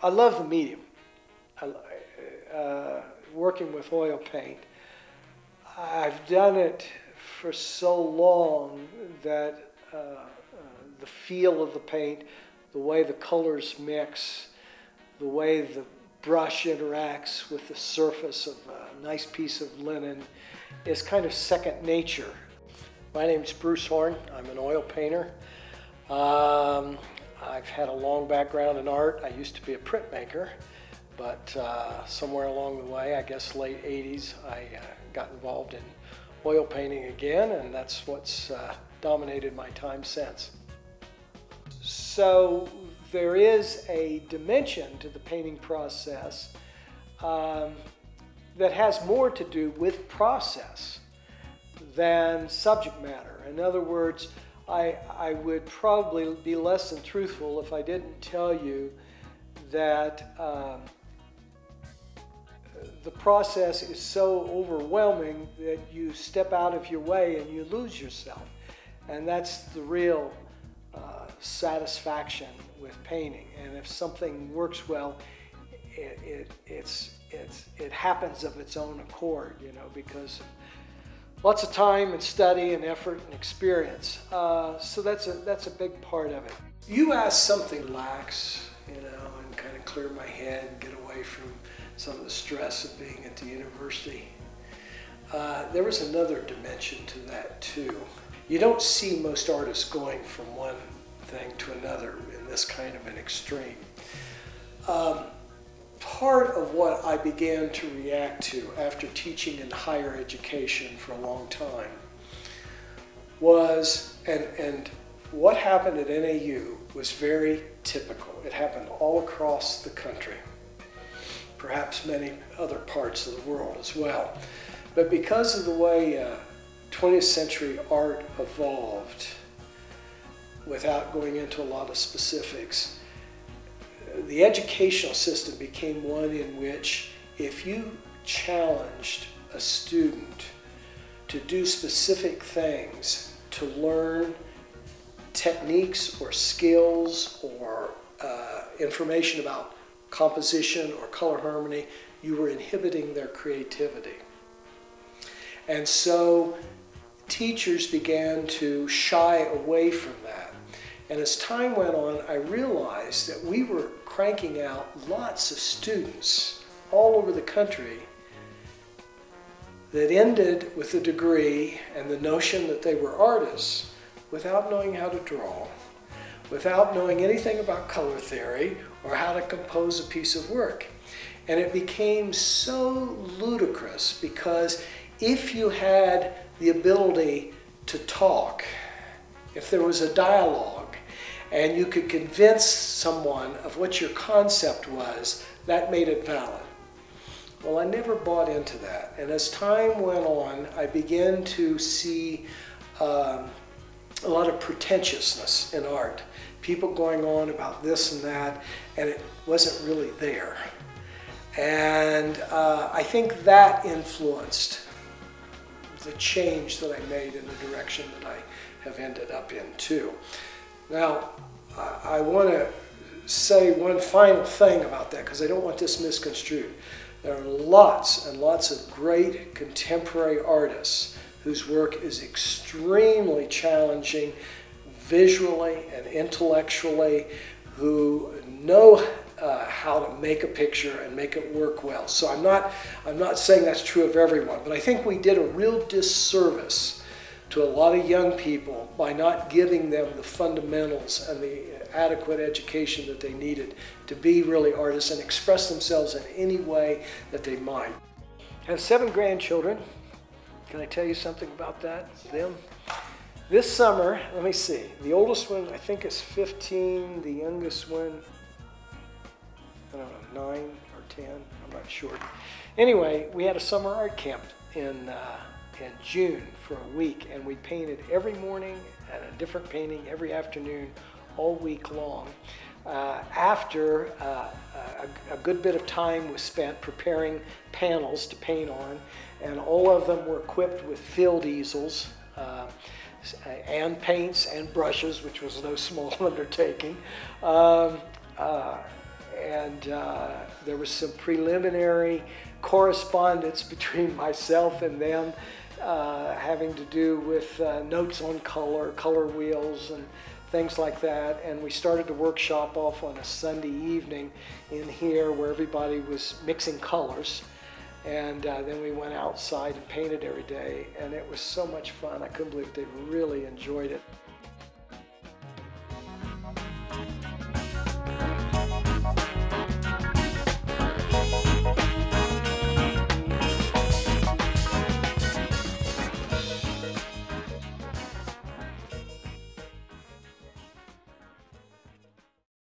I love the medium. Working with oil paint, I've done it for so long that the feel of the paint, the way the colors mix, the way the brush interacts with the surface of a nice piece of linen is kind of second nature. My name's Bruce Horn. I'm an oil painter. I've had a long background in art. I used to be a printmaker, but somewhere along the way, I guess late 80s, I got involved in oil painting again, and that's what's dominated my time since. So there is a dimension to the painting process that has more to do with process than subject matter. In other words, I would probably be less than truthful if I didn't tell you that the process is so overwhelming that you step out of your way and you lose yourself. And that's the real satisfaction with painting. And if something works well, it happens of its own accord, you know, because of lots of time and study and effort and experience. So that's a big part of it. You ask something lax, you know, and kind of clear my head and get away from some of the stress of being at the university. There was another dimension to that too. You don't see most artists going from one thing to another in this kind of an extreme. Part of what I began to react to after teaching in higher education for a long time was, and what happened at NAU was very typical. It happened all across the country, perhaps many other parts of the world as well. But because of the way 20th century art evolved, without going into a lot of specifics, the educational system became one in which if you challenged a student to do specific things, to learn techniques or skills or information about composition or color harmony, you were inhibiting their creativity. And so teachers began to shy away from that. And as time went on, I realized that we were cranking out lots of students all over the country that ended with a degree and the notion that they were artists without knowing how to draw, without knowing anything about color theory or how to compose a piece of work. And it became so ludicrous because if you had the ability to talk, if there was a dialogue, and you could convince someone of what your concept was, that made it valid. Well, I never bought into that. And as time went on, I began to see a lot of pretentiousness in art. People going on about this and that, and it wasn't really there. And I think that influenced the change that I made in the direction that I have ended up in too. Now, I want to say one final thing about that because I don't want this misconstrued. There are lots and lots of great contemporary artists whose work is extremely challenging visually and intellectually, who know how to make a picture and make it work well. So I'm not saying that's true of everyone, but I think we did a real disservice to a lot of young people by not giving them the fundamentals and the adequate education that they needed to be really artists and express themselves in any way that they might. I have 7 grandchildren. Can I tell you something about that? Them? This summer, let me see, the oldest one I think is 15, the youngest one, I don't know, 9 or 10, I'm not sure. Anyway, we had a summer art camp in June for a week, and we painted every morning and a different painting every afternoon all week long. After a good bit of time was spent preparing panels to paint on, and all of them were equipped with field easels and paints and brushes, which was no small undertaking. and there was some preliminary correspondence between myself and them having to do with notes on color wheels and things like that. And we started the workshop off on a Sunday evening in here where everybody was mixing colors. And then we went outside and painted every day, and it was so much fun. I couldn't believe they really enjoyed it.